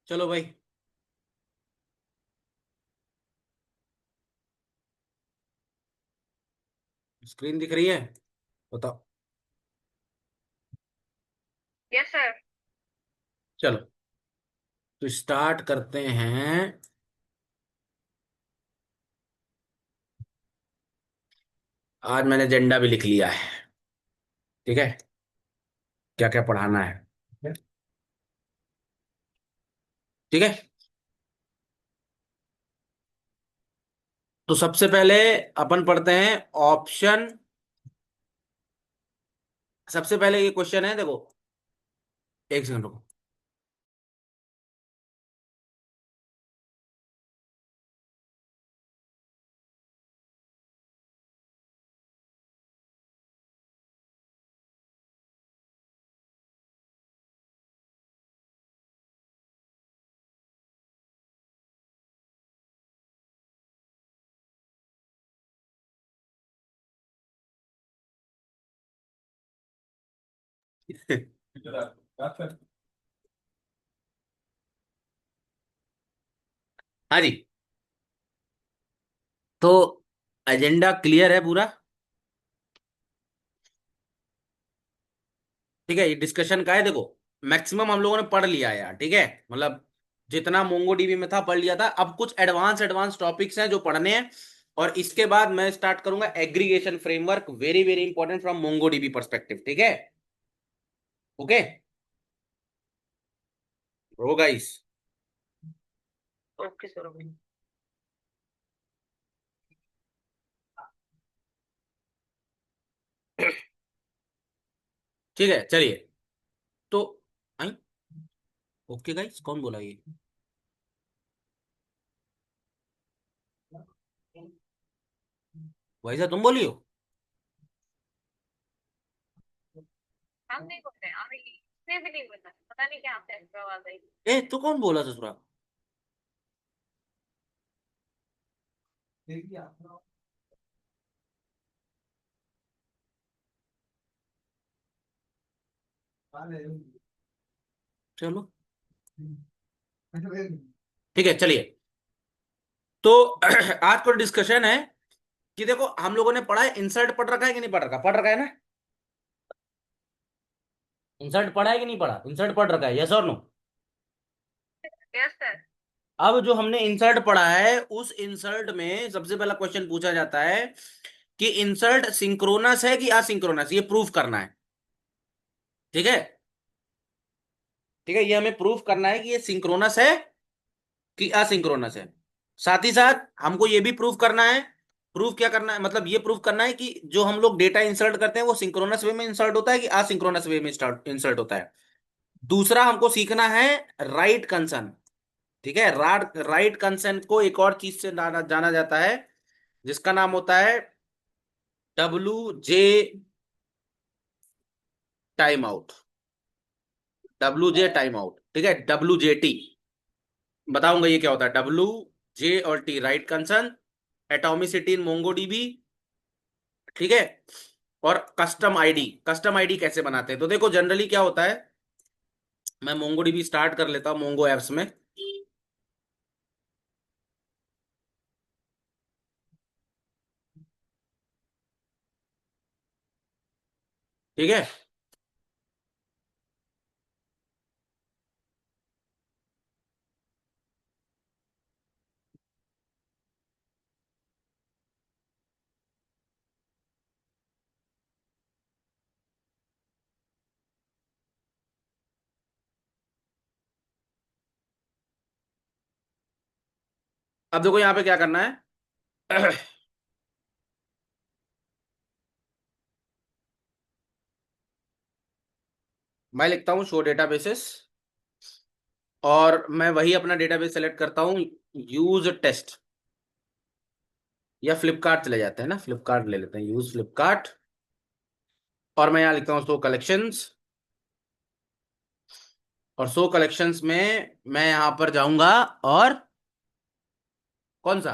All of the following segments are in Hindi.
चलो भाई। स्क्रीन दिख रही है? बताओ। Yes sir. चलो, तो स्टार्ट करते हैं। आज मैंने एजेंडा भी लिख लिया है। ठीक है, क्या क्या पढ़ाना है। ठीक है, तो सबसे पहले अपन पढ़ते हैं ऑप्शन। सबसे पहले ये क्वेश्चन है, देखो। एक सेकंड रुको। हाँ जी। तो एजेंडा क्लियर है पूरा? ठीक है, ये डिस्कशन का है, देखो। मैक्सिमम हम लोगों ने पढ़ लिया है यार, ठीक है। मतलब जितना मोंगोडीबी में था पढ़ लिया था। अब कुछ एडवांस एडवांस टॉपिक्स हैं जो पढ़ने हैं। और इसके बाद मैं स्टार्ट करूंगा aggregation framework, very very important from MongoDB perspective. ठीक है, ओके। हो गाइस। Okay sir okay. ठीक है, चलिए। तो आई। ओके गाइस, कौन बोला ये? वैसा तुम बोली हो? हम नहीं बोलते हैं, हमें इसने भी नहीं बोला, पता नहीं क्या आपसे एक्स्ट्रा आवाज आई। ए, तो कौन बोला ससुरा? चलो, ठीक है, चलिए। तो आज का डिस्कशन है कि देखो, हम लोगों ने पढ़ा है, इंसर्ट पढ़ रखा है कि नहीं पढ़ रखा? पढ़ रखा है ना? इंसर्ट पढ़ा है कि नहीं पढ़ा? इंसर्ट पढ़ रखा है, यस और नो? Yes sir. अब जो हमने इंसर्ट पढ़ा है, उस इंसर्ट में सबसे पहला क्वेश्चन पूछा जाता है कि इंसर्ट सिंक्रोनस है कि असिंक्रोनस, ये प्रूफ करना है। ठीक है। ठीक है, ये हमें प्रूफ करना है कि ये सिंक्रोनस है कि असिंक्रोनस है। साथ ही साथ हमको ये भी प्रूफ करना है। प्रूफ क्या करना है, मतलब ये प्रूफ करना है कि जो हम लोग डेटा इंसर्ट करते हैं वो सिंक्रोनस वे में इंसर्ट होता है कि असिंक्रोनस वे में इंसर्ट होता है। दूसरा हमको सीखना है राइट कंसर्न। ठीक है, राइट कंसर्न को एक और चीज से जाना जाना जाता है, जिसका नाम होता है WJ time out. WJ time out, ठीक है, WJT। बताऊंगा ये क्या होता है। WJ और T, राइट कंसर्न, एटॉमिसिटी इन मोंगोडीबी। ठीक है। और कस्टम आईडी कैसे बनाते हैं, तो देखो जनरली क्या होता है। मैं मोंगोडीबी स्टार्ट कर लेता हूँ मोंगो एप्स में। ठीक है। अब देखो यहाँ पे क्या करना है। मैं लिखता हूँ शो डेटाबेसेस, और मैं वही अपना डेटाबेस सेलेक्ट करता हूँ, यूज टेस्ट। या फ्लिपकार्ट चले जाते हैं ना, फ्लिपकार्ट ले लेते हैं, यूज फ्लिपकार्ट। और मैं यहाँ लिखता हूँ शो कलेक्शंस। और शो कलेक्शंस में मैं यहाँ पर जाऊंगा। और कौन सा?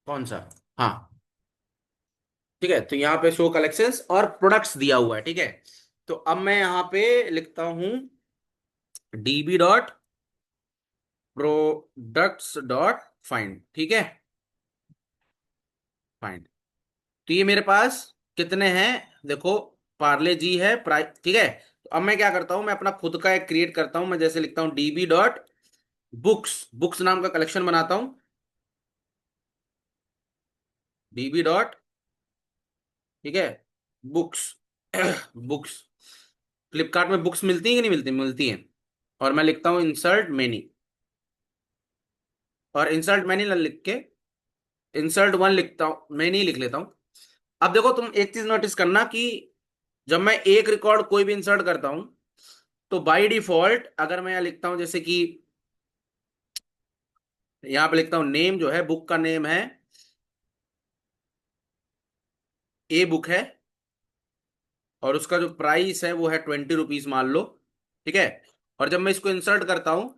कौन सा? हाँ, ठीक है, तो यहाँ पे शो कलेक्शंस और प्रोडक्ट्स दिया हुआ है। ठीक है, तो अब मैं यहाँ पे लिखता हूँ dB dot products dot find. ठीक है, फाइंड। तो ये मेरे पास कितने हैं, देखो, पार्ले जी है, प्राइस। ठीक है, तो अब मैं क्या करता हूं, मैं अपना खुद का एक क्रिएट करता हूं। मैं जैसे लिखता हूं डीबी डॉट बुक्स, बुक्स नाम का कलेक्शन बनाता हूं। डीबी डॉट, ठीक है, बुक्स। बुक्स, फ्लिपकार्ट में बुक्स मिलती हैं कि नहीं मिलती, मिलती हैं। और मैं लिखता हूं इंसर्ट मेनी, और इंसर्ट मेनी लिख के इंसर्ट वन लिखता हूं, मेनी लिख लेता हूं। अब देखो तुम एक चीज नोटिस करना कि जब मैं एक रिकॉर्ड कोई भी इंसर्ट करता हूं, तो बाय डिफॉल्ट अगर मैं यहाँ लिखता हूं, जैसे कि यहाँ पे लिखता हूं नेम जो है, बुक का नेम है, ए बुक है, और उसका जो प्राइस है वो है 20 रुपीज मान लो। ठीक है, और जब मैं इसको इंसर्ट करता हूं,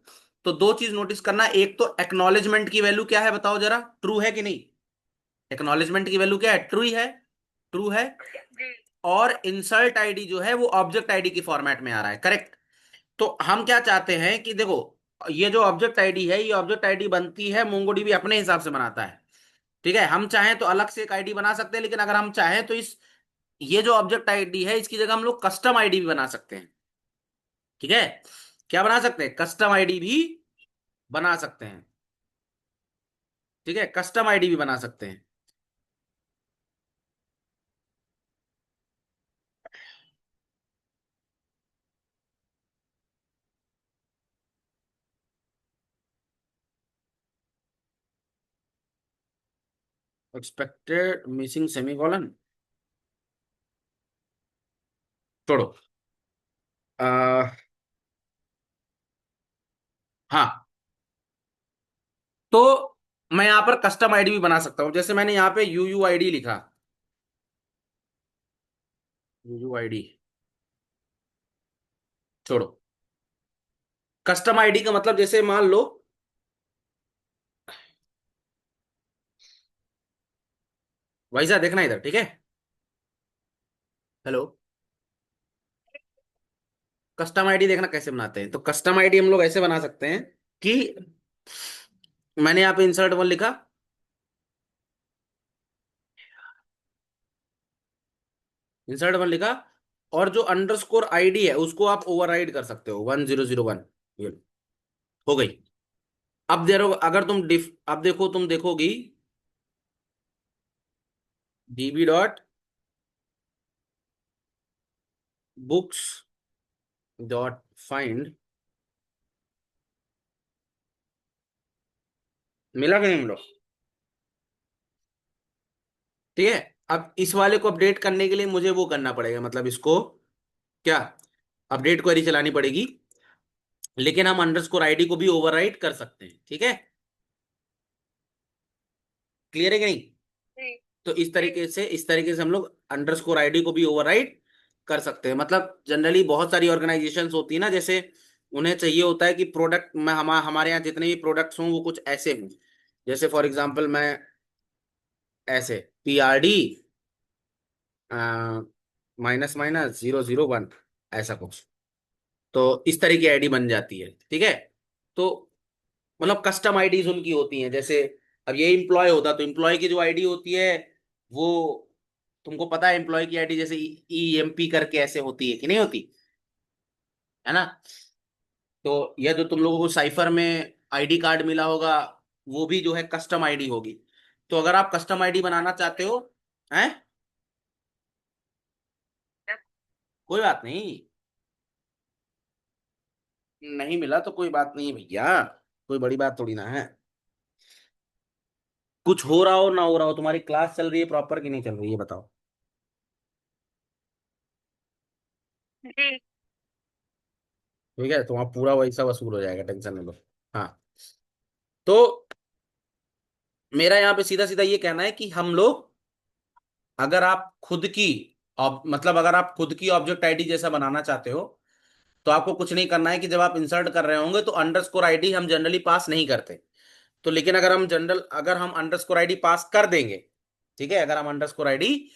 तो दो चीज नोटिस करना। एक तो एक्नॉलेजमेंट की वैल्यू क्या है, बताओ जरा, ट्रू है कि नहीं। एक्नॉलेजमेंट की वैल्यू क्या है, ट्रू ही है, ट्रू है। जी। और इंसर्ट आईडी जो है वो ऑब्जेक्ट आईडी की फॉर्मेट में आ रहा है, करेक्ट। तो हम क्या चाहते हैं कि देखो, ये जो ऑब्जेक्ट आईडी है, ये ऑब्जेक्ट आईडी बनती है, मोंगोडीबी अपने हिसाब से बनाता है। ठीक है, हम चाहें तो अलग से एक आईडी बना सकते हैं, लेकिन अगर हम चाहें तो इस ये जो ऑब्जेक्ट आईडी है, इसकी जगह हम लोग कस्टम आईडी भी बना सकते हैं। ठीक है, क्या बना सकते हैं, कस्टम आईडी भी बना सकते हैं। ठीक है, कस्टम आईडी भी बना सकते हैं। एक्सपेक्टेड मिसिंग सेमीकोलन, छोड़ो। आ, हाँ, तो मैं यहां पर कस्टम आईडी भी बना सकता हूं, जैसे मैंने यहां पे यू आईडी लिखा, यू आईडी, छोड़ो। कस्टम आईडी का मतलब, जैसे मान लो, वैसा देखना इधर, ठीक है। हेलो, कस्टम आईडी देखना कैसे बनाते हैं। तो कस्टम आईडी हम लोग ऐसे बना सकते हैं कि मैंने यहाँ पे इंसर्ट वन लिखा, इंसर्ट वन लिखा, और जो अंडरस्कोर आईडी है उसको आप ओवरराइड कर सकते हो, 1001। ये हो गई। अब देखो, अगर तुम डिफ अब देखो, तुम देखोगी DB dot books dot find, मिला कि नहीं मिला। ठीक है, अब इस वाले को अपडेट करने के लिए मुझे वो करना पड़ेगा, मतलब इसको क्या, अपडेट क्वेरी चलानी पड़ेगी। लेकिन हम अंडरस्कोर आईडी को भी ओवरराइड कर सकते हैं। ठीक है, क्लियर है कि नहीं। जी। तो जी। इस तरीके से हम लोग अंडरस्कोर आईडी को भी ओवरराइड कर सकते हैं। मतलब जनरली बहुत सारी ऑर्गेनाइजेशंस होती है ना, जैसे उन्हें चाहिए होता है कि प्रोडक्ट में हमारे यहाँ जितने भी प्रोडक्ट्स हों वो कुछ ऐसे हों। जैसे फॉर एग्जांपल मैं ऐसे PRD -001, ऐसा कुछ। तो इस तरह की आईडी बन जाती है। ठीक है, तो मतलब कस्टम आईडीज उनकी होती हैं। जैसे अब ये इम्प्लॉय होता, तो इम्प्लॉय की जो आईडी होती है वो, तुमको पता है एम्प्लॉय की आईडी जैसे EMP करके ऐसे होती है कि नहीं होती, है ना। तो यह जो तुम लोगों को साइफर में आईडी कार्ड मिला होगा, वो भी जो है कस्टम आईडी होगी। तो अगर आप कस्टम आईडी बनाना चाहते हो, हैं, कोई बात नहीं, नहीं मिला तो कोई बात नहीं है भैया, कोई बड़ी बात थोड़ी ना है। कुछ हो रहा हो ना हो रहा हो, तुम्हारी क्लास चल रही है प्रॉपर कि नहीं चल रही है, बताओ। जी। ठीक है, तो वहाँ पूरा वैसा वसूल हो जाएगा, टेंशन नहीं लो। हाँ, तो मेरा यहाँ पे सीधा सीधा ये कहना है कि हम लोग, अगर आप खुद की मतलब अगर आप खुद की ऑब्जेक्ट आईडी जैसा बनाना चाहते हो, तो आपको कुछ नहीं करना है कि जब आप इंसर्ट कर रहे होंगे तो अंडरस्कोर आईडी हम जनरली पास नहीं करते। तो लेकिन अगर हम अंडरस्कोर आईडी पास कर देंगे, ठीक है, अगर हम अंडरस्कोर आईडी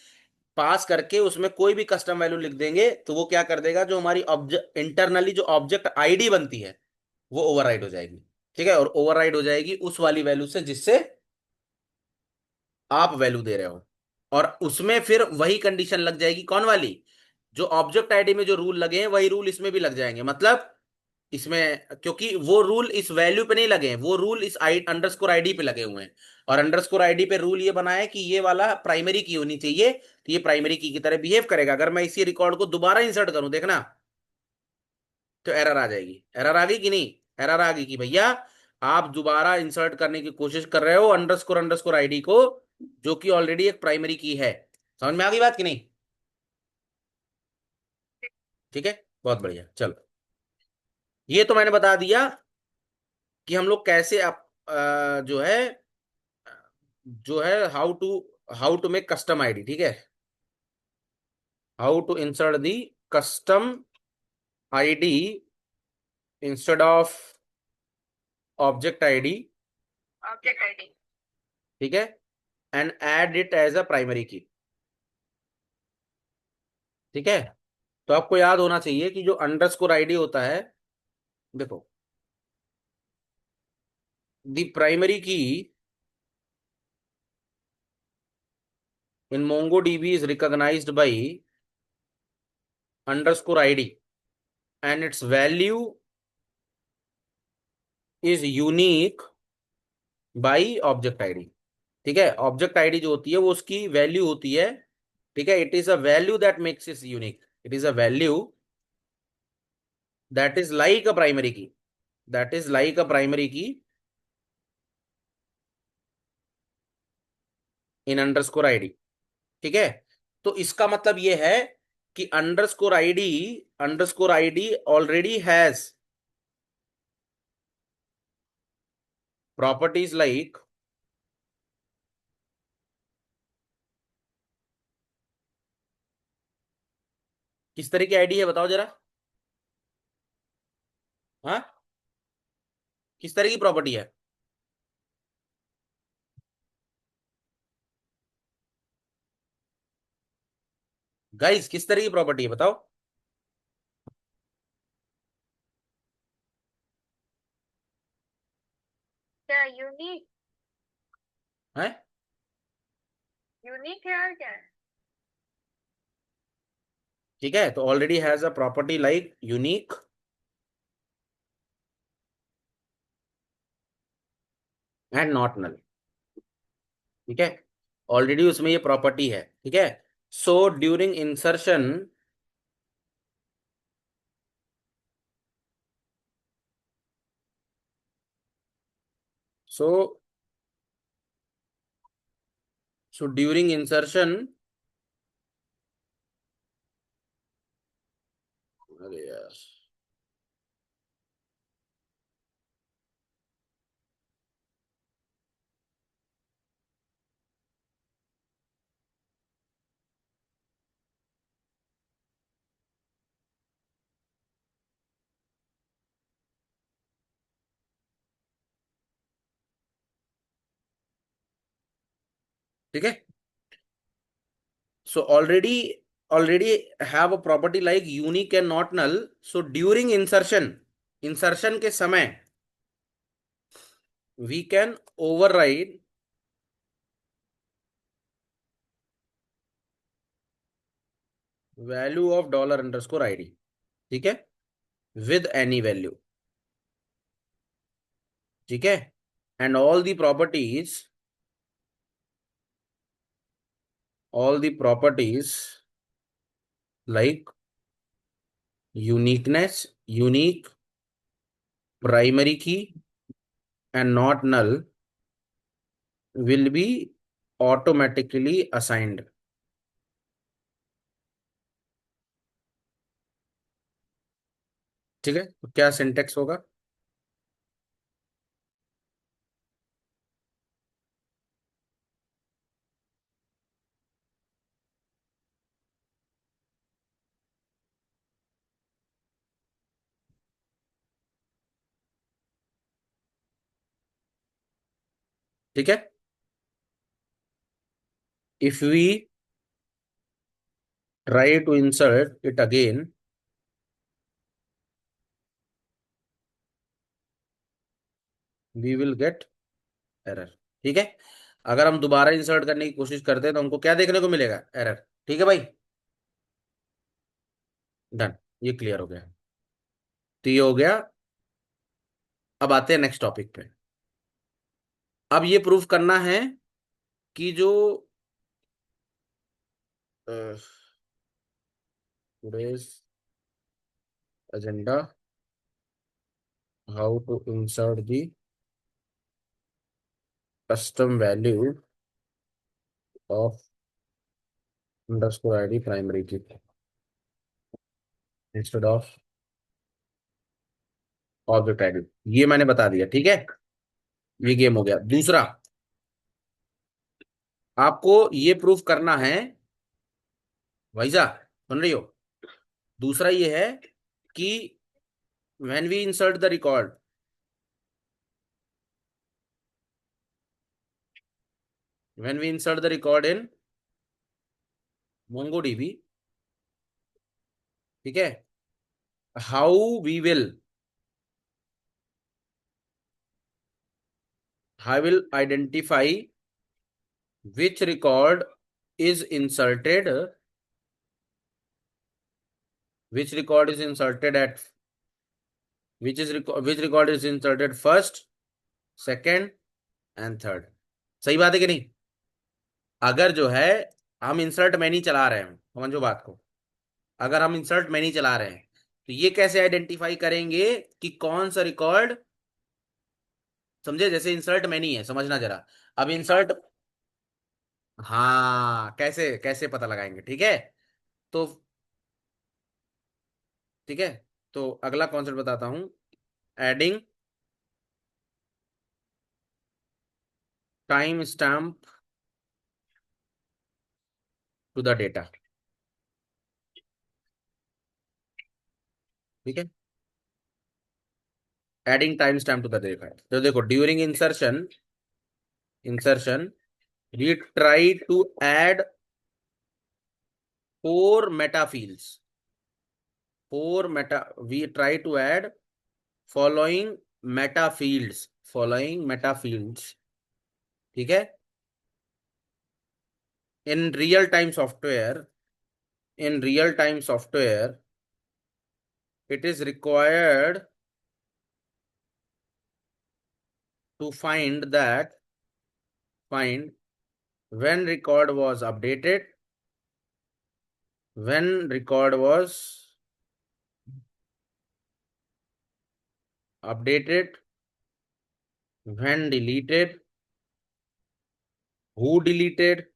पास करके उसमें कोई भी कस्टम वैल्यू लिख देंगे तो वो क्या कर देगा, जो हमारी ऑब्जेक्ट इंटरनली जो ऑब्जेक्ट आईडी बनती है वो ओवरराइड हो जाएगी। ठीक है, और ओवरराइड हो जाएगी उस वाली वैल्यू से जिससे आप वैल्यू दे रहे हो। और उसमें फिर वही कंडीशन लग जाएगी, कौन वाली, जो ऑब्जेक्ट आईडी में जो रूल लगे हैं वही रूल इसमें भी लग जाएंगे। मतलब इसमें, क्योंकि वो रूल इस वैल्यू पे नहीं लगे हैं, वो रूल इस आई अंडरस्कोर आईडी पे लगे हुए हैं। और अंडरस्कोर आईडी पे रूल ये बना है कि ये वाला प्राइमरी की होनी चाहिए, तो ये प्राइमरी की तरह बिहेव करेगा। अगर मैं इसी रिकॉर्ड को दोबारा इंसर्ट करूं, देखना, तो एरर आ जाएगी। एरर आ गई कि नहीं? एरर आ गई कि भैया आप दोबारा इंसर्ट करने की कोशिश कर रहे हो अंडरस्कोर अंडरस्कोर आईडी को, जो कि ऑलरेडी एक प्राइमरी की है। समझ में आ गई बात कि नहीं? ठीक है, बहुत बढ़िया। चलो, ये तो मैंने बता दिया कि हम लोग कैसे आप जो है, how to make custom ID. ठीक है, how to insert the custom ID instead of object ID. Object ID. ठीक है, and add it as a primary key. ठीक है, तो आपको याद होना चाहिए कि जो अंडरस्कोर आईडी होता है, देखो, the primary key in MongoDB is recognized by underscore id, and its value is unique by object id। ठीक है, ऑब्जेक्ट आईडी जो होती है वो उसकी वैल्यू होती है। ठीक है, it is a value that makes it unique. It is a value that is like a primary key, that is like a primary key in underscore ID. ठीक है, तो इसका मतलब ये है कि underscore ID already has properties like, किस तरह की आईडी है बताओ जरा? हाँ, किस तरह की प्रॉपर्टी है? गाइस, किस तरह की प्रॉपर्टी है बताओ? क्या यूनिक? है? यूनिक है और क्या है? ठीक है, तो already has a property like unique and not null. ठीक है, ऑलरेडी उसमें ये प्रॉपर्टी है। ठीक है, so during insertion, so so during insertion, अरे यार, ठीक है, so already have a property like unique and not null. So during insertion, insertion के समय we can override value of dollar underscore ID. ठीक है, विद एनी वैल्यू। ठीक है, and all the properties like uniqueness, unique, primary key and not null will be automatically assigned. ठीक है, तो क्या सिंटेक्स होगा? ठीक है, if we try to insert it again, we will get error। ठीक है, अगर हम दोबारा इंसर्ट करने की कोशिश करते हैं तो हमको क्या देखने को मिलेगा? एरर। ठीक है भाई, डन, ये क्लियर हो गया। तो ये हो गया। अब आते हैं नेक्स्ट टॉपिक पे। अब ये प्रूफ करना है कि जो today's agenda, how to insert the custom value of underscore ID primary key instead of object ID, ये मैंने बता दिया। ठीक है, ये गेम हो गया। दूसरा, आपको ये प्रूफ करना है, भाईजा सुन रही हो? दूसरा ये है कि when we insert the record, when we insert the record in MongoDB, ठीक है, how we will, I will identify which record is inserted, which record is inserted at, which record is inserted first, second and third। सही बात है कि नहीं? अगर जो है हम इंसर्ट मैनी चला रहे हैं, समझो बात को, अगर हम इंसर्ट मैनी चला रहे हैं तो ये कैसे आइडेंटिफाई करेंगे कि कौन सा रिकॉर्ड, समझे? जैसे इंसर्ट मैनी है, समझना जरा। अब इंसर्ट, हाँ, कैसे कैसे पता लगाएंगे? ठीक है, तो ठीक है, तो अगला कॉन्सेप्ट बताता हूं, adding time stamp to the data. ठीक है, adding time stamp to the data. तो देखो, during insertion, insertion we try to add four meta fields, four meta, we try to add following meta fields, following meta fields. ठीक है, in real time software, in real time software it is required to find that, find when record was updated, when record was updated, when deleted, who deleted,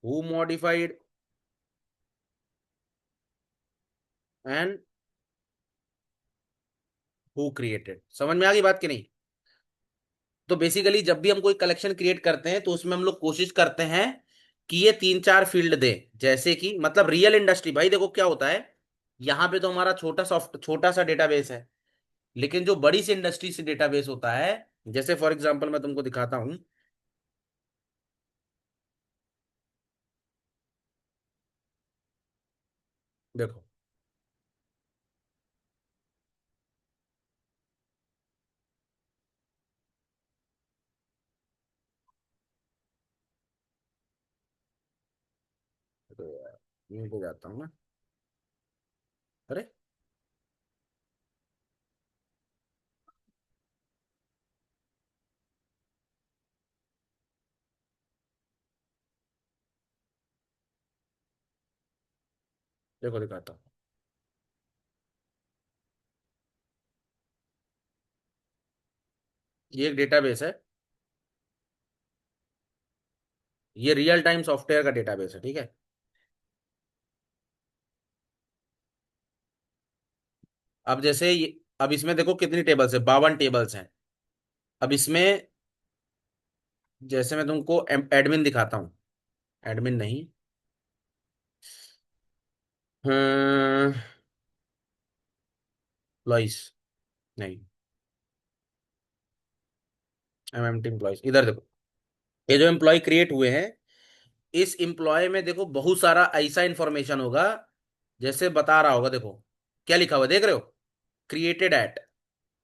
who modified, and who created। समझ में आ गई बात कि नहीं? तो बेसिकली जब भी हम कोई कलेक्शन क्रिएट करते हैं तो उसमें हम लोग कोशिश करते हैं कि ये तीन चार फील्ड दे, जैसे कि मतलब रियल इंडस्ट्री। भाई देखो क्या होता है, यहाँ पे तो हमारा छोटा सा डेटाबेस है, लेकिन जो बड़ी सी इंडस्ट्री से डेटाबेस होता है, जैसे फॉर एग्जांपल मैं तुमको दिखाता हूं, देखो, तो यार यूं को जाता हूँ मैं, अरे देखो दिखाता हूँ, ये एक डेटाबेस है, ये रियल टाइम सॉफ्टवेयर का डेटाबेस है। ठीक है, अब जैसे ये, अब इसमें देखो कितनी टेबल्स है, 52 टेबल्स हैं। अब इसमें जैसे मैं तुमको एडमिन दिखाता हूँ, एडमिन नहीं, एम्प्लॉइज नहीं, एमएमटी एम्प्लॉइज, इधर देखो, ये जो एम्प्लॉय क्रिएट हुए हैं, इस एम्प्लॉय में देखो बहुत सारा ऐसा इंफॉर्मेशन होगा, जैसे बता रहा होगा, देखो क्या लिखा हुआ देख रहे हो, created at,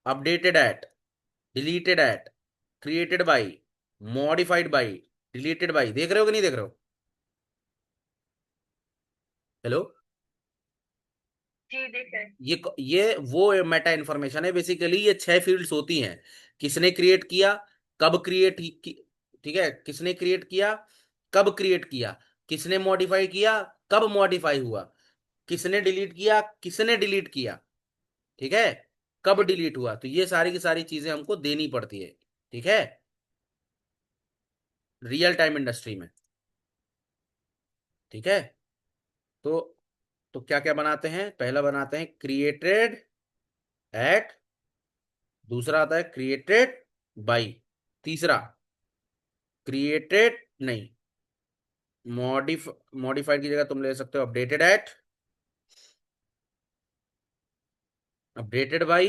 updated at, deleted at, created by, modified by, deleted by, देख रहे हो कि नहीं देख रहे हो? हेलो। जी देख रहे हैं। ये वो मेटा इन्फॉर्मेशन है बेसिकली। ये 6 फील्ड्स होती हैं। किसने क्रिएट किया, कब क्रिएट की, ठीक है, किसने क्रिएट किया, कब क्रिएट किया, किसने मॉडिफाई किया, कब मॉडिफाई हुआ, किसने डिलीट किया, किसने डिलीट किया, ठीक है, कब डिलीट हुआ। तो ये सारी की सारी चीजें हमको देनी पड़ती है, ठीक है, रियल टाइम इंडस्ट्री में, ठीक है। तो क्या क्या बनाते हैं, पहला बनाते हैं क्रिएटेड एट, दूसरा आता है क्रिएटेड बाई, तीसरा क्रिएटेड नहीं, मॉडिफाइड की जगह तुम ले सकते हो updated at, updated by,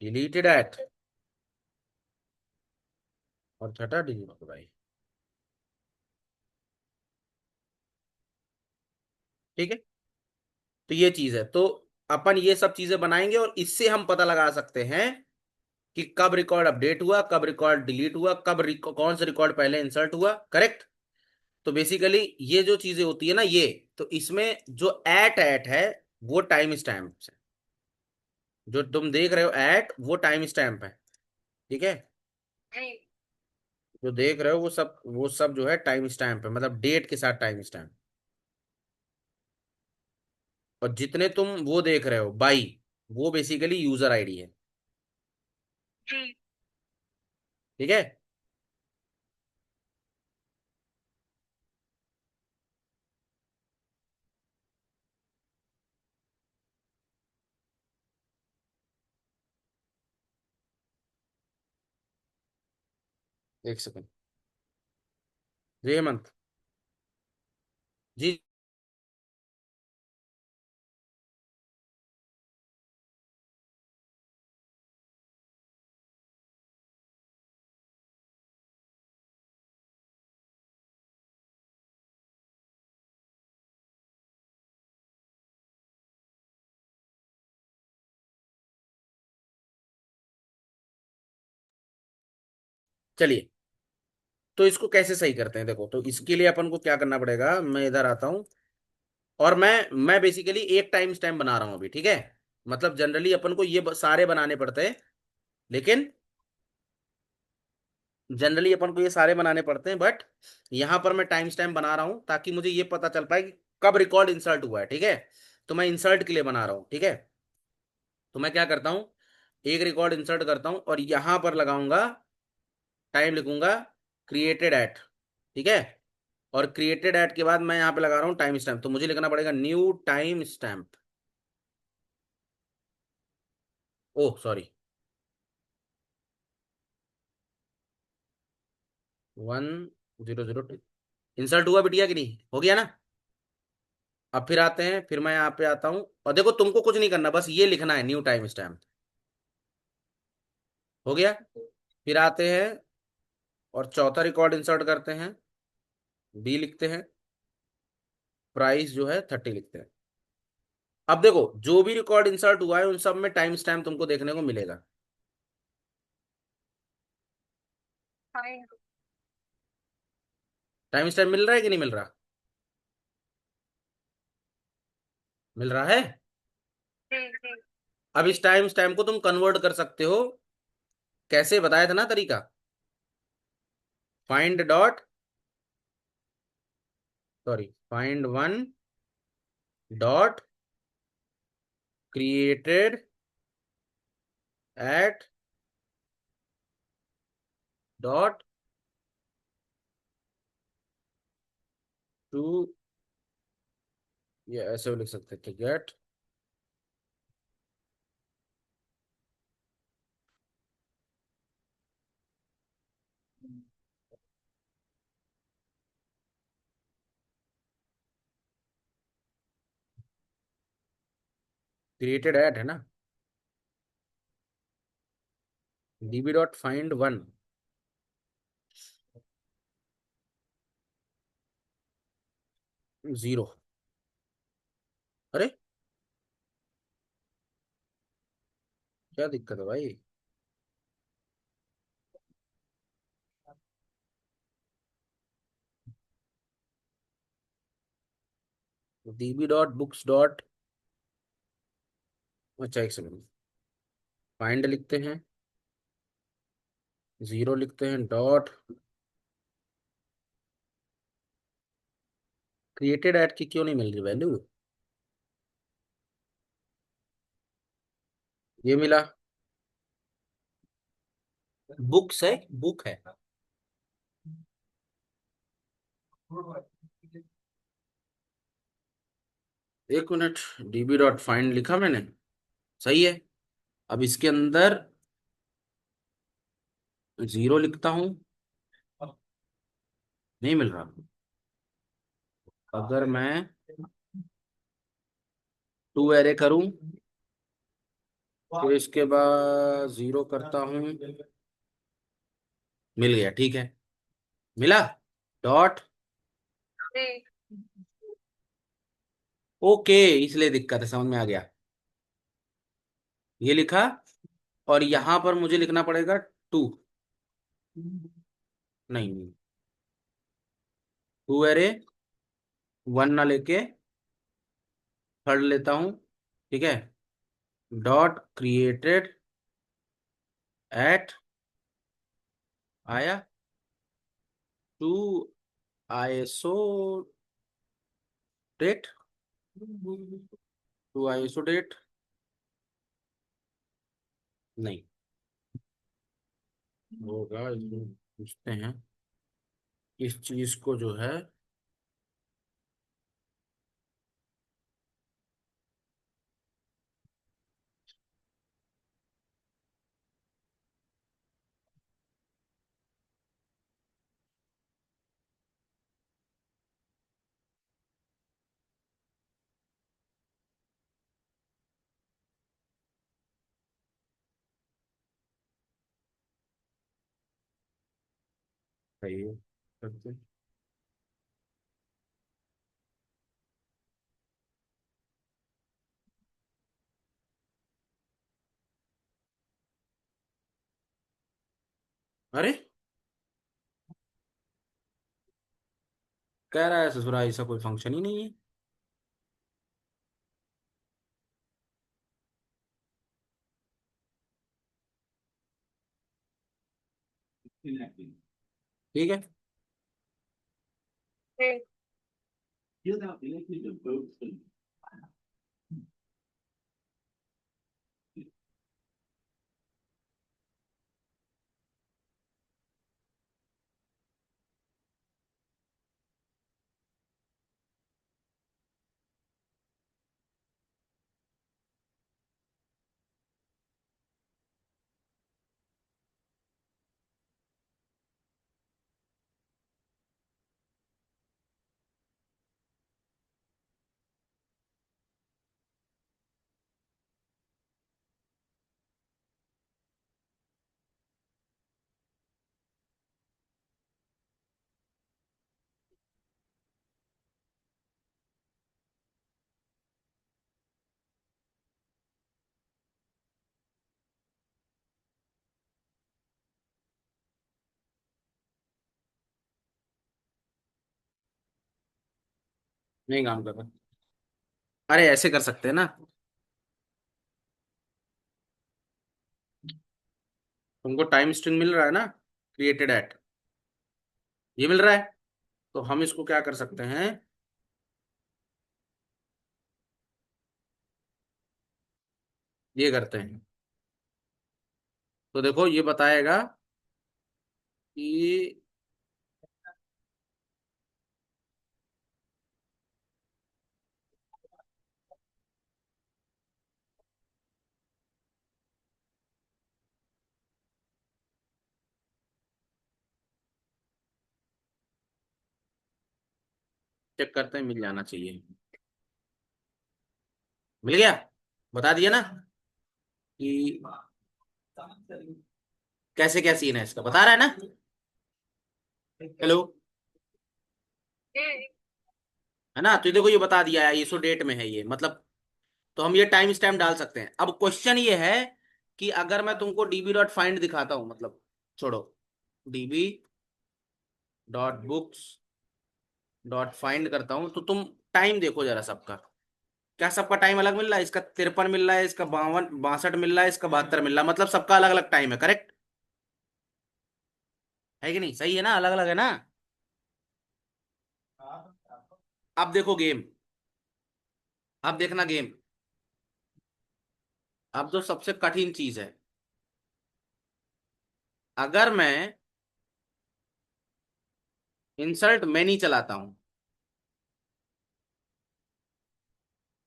deleted at, और छठा डिलीटेड बाई, ठीक है। तो ये चीज है। तो अपन ये सब चीजें बनाएंगे और इससे हम पता लगा सकते हैं कि कब रिकॉर्ड अपडेट हुआ, कब रिकॉर्ड डिलीट हुआ, कौन सा रिकॉर्ड पहले इंसर्ट हुआ, करेक्ट। तो बेसिकली ये जो चीजें होती है ना ये, तो इसमें जो एट एट है वो टाइम स्टैम्प है, जो तुम देख रहे हो एट वो टाइम स्टैम्प है, ठीक है। जी जो देख रहे हो वो सब जो है टाइम स्टैम्प है, मतलब डेट के साथ टाइम स्टैम्प। और जितने तुम वो देख रहे हो बाई, वो बेसिकली यूजर आईडी है, जी। ठीक है। एक सेकंड, जी हेमंत जी। चलिए, तो इसको कैसे सही करते हैं, देखो। तो इसके लिए अपन को क्या करना पड़ेगा, मैं इधर आता हूँ और मैं बेसिकली एक टाइम स्टैम्प बना रहा हूँ अभी, ठीक है। मतलब जनरली अपन को ये सारे बनाने पड़ते हैं, लेकिन जनरली अपन को ये सारे बनाने पड़ते हैं, बट यहाँ पर मैं टाइम स्टैम्प बना रहा हूँ ताकि मुझे ये पता चल पाए कि कब रिकॉर्ड इंसर्ट हुआ है, ठीक है। तो मैं इंसर्ट के लिए बना रहा हूँ, ठीक है। तो मैं क्या करता हूँ, एक रिकॉर्ड इंसर्ट करता हूँ और यहाँ पर लगाऊंगा, टाइम लिखूंगा क्रिएटेड एट, ठीक है। और क्रिएटेड एट के बाद मैं यहाँ पे लगा रहा हूँ टाइम स्टैम्प, तो मुझे लिखना पड़ेगा new time stamp. Oh sorry, 1002 insert हुआ बिटिया कि नहीं, हो गया ना। अब फिर आते हैं, फिर मैं यहाँ पे आता हूँ और देखो तुमको कुछ नहीं करना, बस ये लिखना है न्यू टाइम स्टैम्प, हो गया। फिर आते हैं और चौथा रिकॉर्ड इंसर्ट करते हैं, बी लिखते हैं, प्राइस जो है 30 लिखते हैं। अब देखो जो भी रिकॉर्ड इंसर्ट हुआ है उन सब में टाइम स्टैम्प तुमको देखने को मिलेगा। फाइन। टाइम स्टैम्प मिल रहा है कि नहीं मिल रहा, मिल रहा है। जी जी अब इस टाइम स्टैम्प को तुम कन्वर्ट कर सकते हो, कैसे बताया था ना तरीका, find dot, sorry, find one dot created at dot to, ये ऐसे भी लिख सकते थे, गेट क्रिएटेड एट है ना, dB dot find one, zero. अरे क्या दिक्कत है भाई? डीबी डॉट बुक्स डॉट, अच्छा एक सेकंड, फाइंड लिखते हैं, जीरो लिखते हैं, डॉट क्रिएटेड ऐड की क्यों नहीं मिल रही वैल्यू? ये मिला। बुक्स है, बुक है। एक मिनट, डीबी डॉट फाइंड लिखा मैंने, सही है। अब इसके अंदर जीरो लिखता हूं, नहीं मिल रहा। अगर मैं टू एरे करूं, फिर इसके बाद जीरो करता हूं, मिल गया, ठीक है, मिला। डॉट, जी। ओके, इसलिए दिक्कत है, समझ में आ गया। ये लिखा, और यहां पर मुझे लिखना पड़ेगा टू, नहीं, टू एरे, वन ना लेके थर्ड लेता हूं, ठीक है, डॉट क्रिएटेड एट, आया, टू आइसोडेट, टू आइसोडेट, नहीं होगा, इसमें पूछते हैं इस चीज को जो है। सही है, करते हैं। अरे कह रहा है ससुरा ऐसा कोई फंक्शन ही नहीं है। ठीक है, जी। नहीं काम कर रहा। अरे ऐसे कर सकते हैं ना, तुमको टाइम स्ट्रिंग मिल रहा है ना, क्रिएटेड एट, ये मिल रहा है, तो हम इसको क्या कर सकते हैं, ये करते हैं, तो देखो ये बताएगा कि, चेक करते हैं, मिल जाना चाहिए। मिल गया, बता दिया ना कि कैसे क्या सीन है इसका, बता रहा है ना। हेलो, जी। है ना। तो देखो ये बता दिया है, ISO डेट में है ये मतलब। तो हम ये टाइम स्टैम्प डाल सकते हैं। अब क्वेश्चन ये है कि अगर मैं तुमको db.find दिखाता हूं, मतलब छोड़ो, db.books.find करता हूं, तो तुम टाइम देखो जरा सबका। क्या सबका टाइम अलग मिल रहा है? इसका 53 मिल रहा है, इसका 62 मिल रहा है, इसका 72 मिल रहा है, मतलब सबका अलग अलग टाइम है, करेक्ट है कि नहीं? सही है ना, अलग अलग है ना। अब देखो गेम, अब देखना गेम। अब जो सबसे कठिन चीज है, अगर मैं इंसर्ट मैनी चलाता हूं,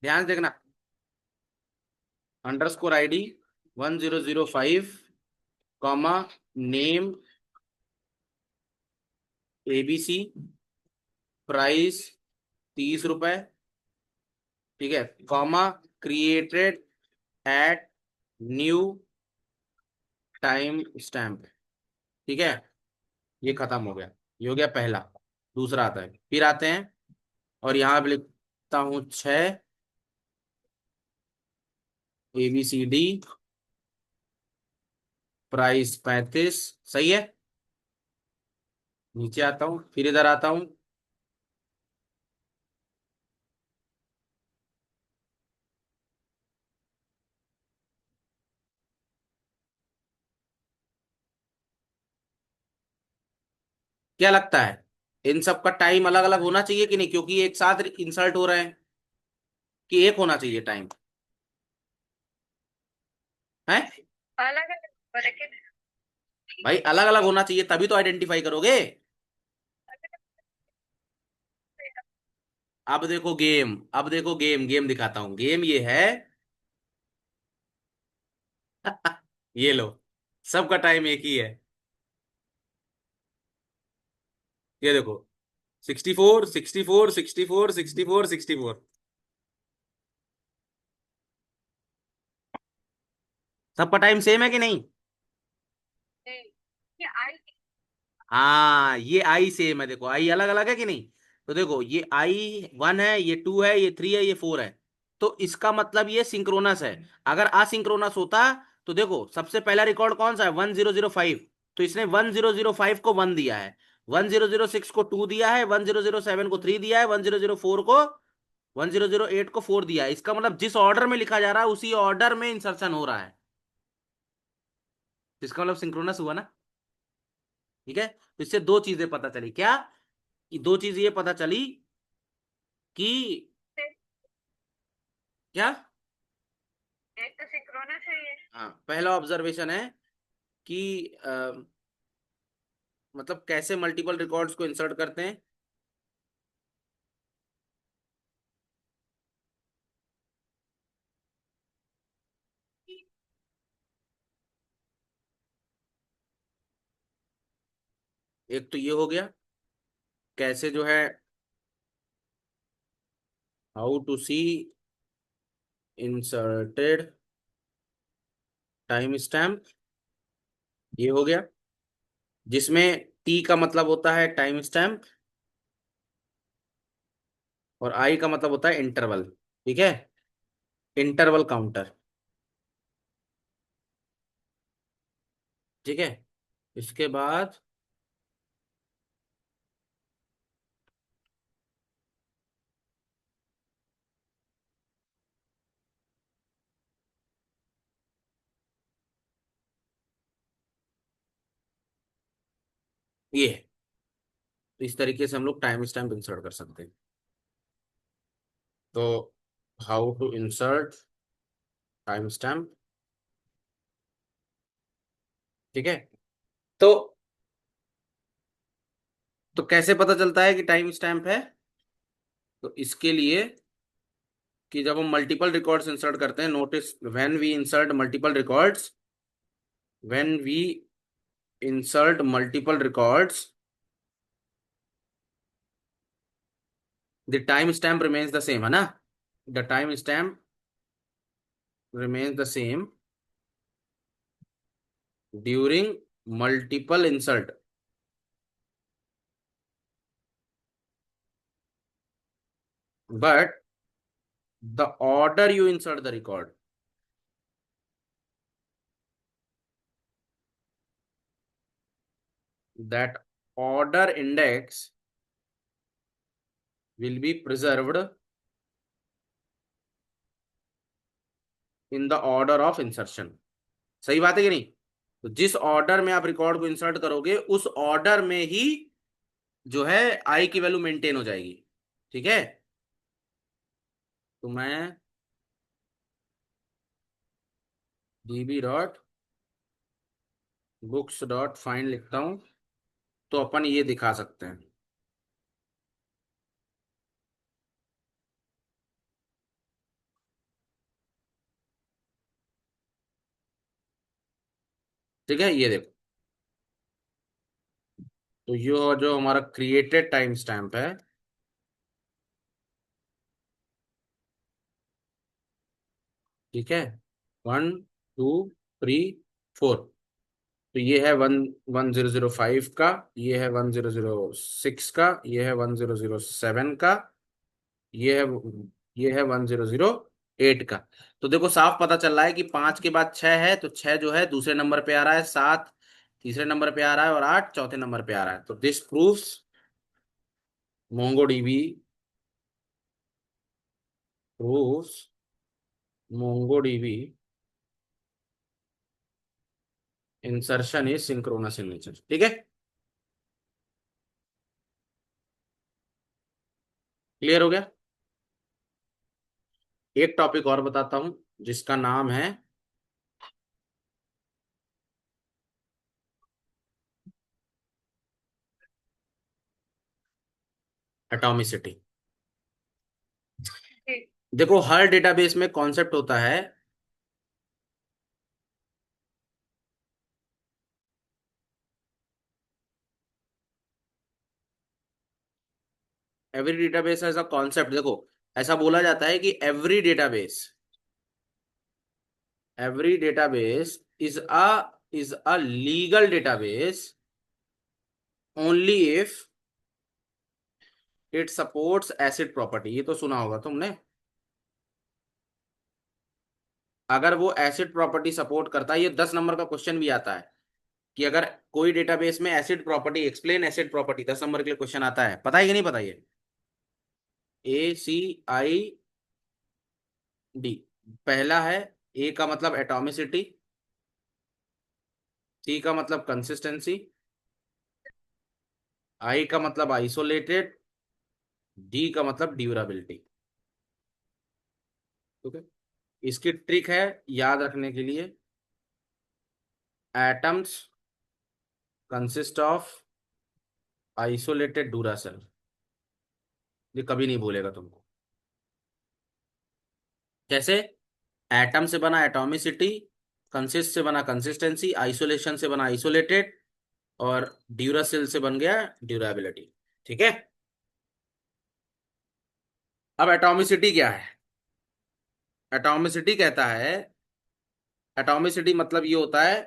ध्यान से देखना, _ID 1005 comma name ABC, price 30 रुपए, ठीक है, comma created at new time stamp, ठीक है। ये खत्म हो गया, ये हो गया पहला। दूसरा आता है, फिर आते हैं, और यहाँ पे लिखता हूँ 6 ABCD, प्राइस 35, सही है। नीचे आता हूँ, फिर इधर आता हूँ, क्या लगता है इन सब का टाइम अलग अलग होना चाहिए कि नहीं, क्योंकि एक साथ इंसर्ट हो रहे हैं, कि एक होना चाहिए टाइम है? अलग अलग लेकिन भाई अलग अलग होना चाहिए, तभी तो आइडेंटिफाई करोगे। अब देखो गेम, अब देखो गेम, गेम दिखाता हूं, गेम ये है। ये लो, सबका टाइम एक ही है। ये देखो, 64 64 64 64 64, सबका टाइम सेम है कि नहीं? नहीं, ये आई हाँ, ये आई सेम है, देखो आई अलग अलग है कि नहीं। तो देखो ये I1 है, ये 2 है, ये 3 है, ये 4 है। तो इसका मतलब ये सिंक्रोनस है। अगर असिंक्रोनस होता, तो देखो सबसे पहला रिकॉर्ड कौन सा है, 1005, तो इसने 1005 को 1 दिया है, 1006 को 2 दिया है, 1007 को 3 दिया है, 1004 को 1008 को 4 दिया है। इसका मतलब जिस ऑर्डर में लिखा जा रहा है उसी ऑर्डर में इंसर्शन हो रहा है। इसका मतलब सिंक्रोनस हुआ ना। ठीक है, तो इससे दो चीजें पता चली, क्या? कि दो चीज ये पता चली कि, क्या? एक तो सिंक्रोनस है ये। हाँ, पहला ऑब्जर्वेशन है कि मतलब कैसे मल्टीपल रिकॉर्ड्स को इंसर्ट करते हैं। एक तो ये हो गया, कैसे जो है, how to see inserted time stamp, ये हो गया, जिसमें T का मतलब होता है टाइम स्टैम्प, और I का मतलब होता है इंटरवल, ठीक है, इंटरवल काउंटर, ठीक है। इसके बाद ये है। तो इस तरीके से हम लोग टाइम स्टैम्प इंसर्ट कर सकते हैं। तो how to insert time stamp, ठीक है। तो कैसे पता चलता है कि टाइम स्टैम्प है? तो इसके लिए कि जब हम मल्टीपल रिकॉर्ड्स इंसर्ट करते हैं, notice when we insert multiple records, when we insert multiple records, the time stamp remains the same, है ना। The time stamp remains the same during multiple insert, but the order you insert the record, that order index will be preserved in the order of insertion. सही बात है कि नहीं? तो जिस ऑर्डर में आप रिकॉर्ड को इंसर्ट करोगे उस ऑर्डर में ही जो है आई की वैल्यू मेंटेन हो जाएगी। ठीक है, तो मैं db dot books dot find लिखता हूं, तो अपन ये दिखा सकते हैं। ठीक है, ये देखो, तो ये जो हमारा क्रिएटेड टाइम स्टैम्प है, ठीक है, 1 2 3 4, तो ये है 1 1005 का, ये है 1006 का, ये है 1007 का, ये है ये है 1008 का। तो देखो साफ पता चल रहा है कि 5 के बाद 6 है, तो 6 जो है दूसरे नंबर पे आ रहा है, 7 तीसरे नंबर पे आ रहा है, और 8 चौथे नंबर पे आ रहा है। तो this proves MongoDB proves MongoDB insertion is synchronous in nature. ठीक है, क्लियर हो गया? एक टॉपिक और बताता हूं जिसका नाम है एटॉमिसिटी। जी। देखो हर डेटाबेस में कॉन्सेप्ट होता है, एवरी डेटाबेस ऐसा कॉन्सेप्ट, देखो ऐसा बोला जाता है कि every database is a legal database only if it supports acid property. ये तो सुना होगा तुमने। अगर वो एसिड प्रॉपर्टी सपोर्ट करता है, ये 10 नंबर का क्वेश्चन भी आता है कि अगर कोई डेटाबेस में acid property, explain acid property, 10 number के लिए क्वेश्चन आता है। पता है कि नहीं पता? ये ACID। पहला है, ए का मतलब एटॉमिसिटी, सी का मतलब कंसिस्टेंसी, आई का मतलब आइसोलेटेड, डी का मतलब ड्यूराबिलिटी। ठीक है, इसकी ट्रिक है याद रखने के लिए, atoms consist of isolated Duracell. ये कभी नहीं भूलेगा तुमको। कैसे? एटम से बना एटॉमिसिटी, कंसिस्ट से बना कंसिस्टेंसी, आइसोलेशन से बना आइसोलेटेड, और ड्यूरासेल से बन गया ड्यूराबिलिटी। ठीक है, अब एटॉमिसिटी क्या है? एटॉमिसिटी कहता है, एटॉमिसिटी मतलब ये होता है,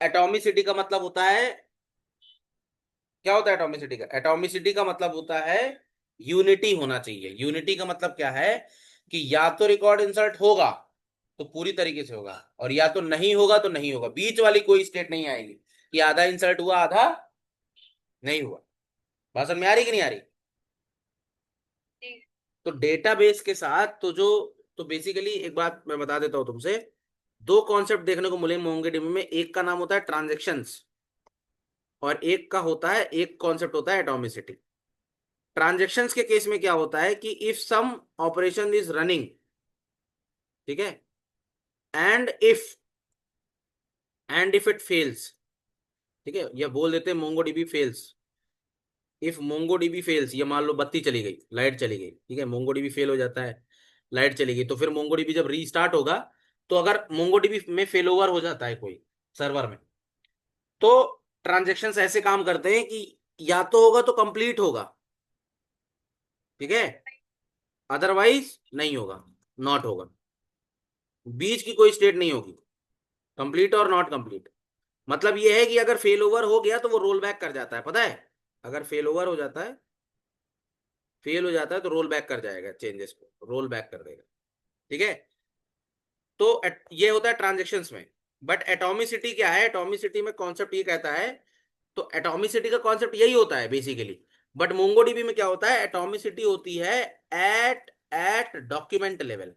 एटॉमिसिटी का मतलब होता है, क्या होता है एटॉमिसिटी का? एटॉमिसिटी का मतलब होता है यूनिटी होना चाहिए। यूनिटी का मतलब क्या है कि या तो रिकॉर्ड इंसर्ट होगा तो पूरी तरीके से होगा, और या तो नहीं होगा तो नहीं होगा, बीच वाली कोई स्टेट नहीं आएगी कि आधा इंसर्ट हुआ आधा नहीं हुआ। बात समझ में आ रही कि नहीं आ रही? जी। तो डेटाबेस के साथ तो बेसिकली एक बात मैं बता देता हूं तुमसे, दो कॉन्सेप्ट देखने को मिले मोंगोडीबी में। एक का नाम होता है ट्रांजेक्शंस, और एक कॉन्सेप्ट होता है एटॉमिसिटी। ट्रांजेक्शन्स के केस में क्या होता है कि if some operation is running, ठीक है, एंड इफ इट फेल्स, ठीक है, या बोल देते हैं MongoDB fails. If MongoDB fails, ये मान लो बत्ती चली गई, लाइट चली गई, ठीक है, मोंगोडीबी फेल हो जाता है, लाइट चली गई, तो फिर मोंगोडीबी जब रीस्टार्ट होगा, तो अगर मोंगोडीबी में फेल ओवर हो जाता है कोई सर्वर में, तो ट्रांजेक्शन्स ऐसे काम करते हैं कि या तो होगा तो कंप्लीट होगा, ठीक है, अदरवाइज नहीं होगा, नॉट होगा, बीच की कोई स्टेट नहीं होगी, कंप्लीट और नॉट कंप्लीट। मतलब ये है कि अगर फेल ओवर हो गया तो वो रोल बैक कर जाता है, पता है? अगर फेल ओवर हो जाता है फेल हो जाता है तो रोल बैक कर जाएगा, चेंजेस को रोल बैक कर देगा। ठीक है। तो ये होता है ट्रांजेक्शन्स में। बट एटॉमिसिटी क्या है, एटॉमिसिटी में कॉन्सेप्ट ये कहता है, तो एटॉमिसिटी का कॉन्सेप्ट यही होता है बेसिकली। बट मोंगोडीबी में क्या होता है, एटॉमिसिटी होती है at at document level.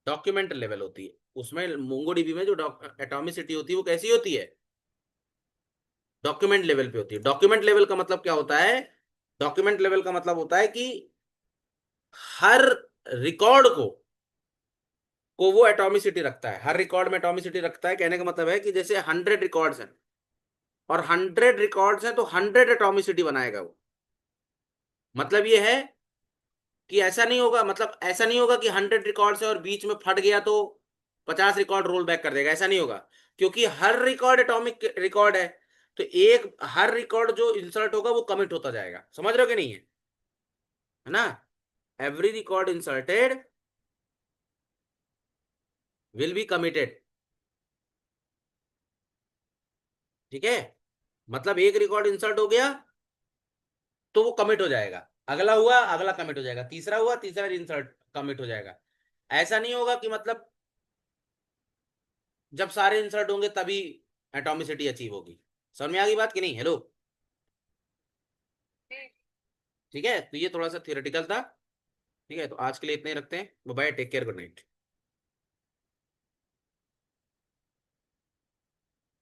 Document level होती है उसमें, मोंगोडीबी में जो एटॉमिसिटी होती है वो कैसी होती है, डॉक्यूमेंट लेवल पे होती है। डॉक्यूमेंट लेवल का मतलब क्या होता है, डॉक्यूमेंट लेवल का मतलब होता है कि हर रिकॉर्ड को वो एटॉमिसिटी रखता है, हर रिकॉर्ड में एटॉमिसिटी रखता है। कहने का मतलब है कि जैसे 100 रिकॉर्ड्स हैं और 100 रिकॉर्ड्स हैं तो 100 एटॉमिसिटी बनाएगा वो। मतलब ये है कि ऐसा नहीं होगा, मतलब ऐसा नहीं होगा कि 100 रिकॉर्ड्स है और बीच में फट गया तो 50 रिकॉर्ड रोल बैक कर देगा, ऐसा नहीं होगा। क्योंकि हर रिकॉर्ड एटॉमिक रिकॉर्ड है, तो एक हर रिकॉर्ड जो इंसर्ट होगा वो कमिट होता जाएगा। समझ रहे हो कि नहीं है ना। Every record inserted will be committed. ठीक है। मतलब एक रिकॉर्ड इंसर्ट हो गया तो वो कमिट हो जाएगा, अगला हुआ अगला कमिट हो जाएगा, तीसरा हुआ तीसरा इंसर्ट कमिट हो जाएगा। ऐसा नहीं होगा कि मतलब जब सारे इंसर्ट होंगे तभी एटॉमिसिटी अचीव होगी। समझ में आ गई बात कि नहीं, हेलो। ठीक है, तो ये थोड़ा सा थियोरेटिकल था। ठीक है, तो आज के लिए इतने ही रखते हैं। Bye, take care, good night.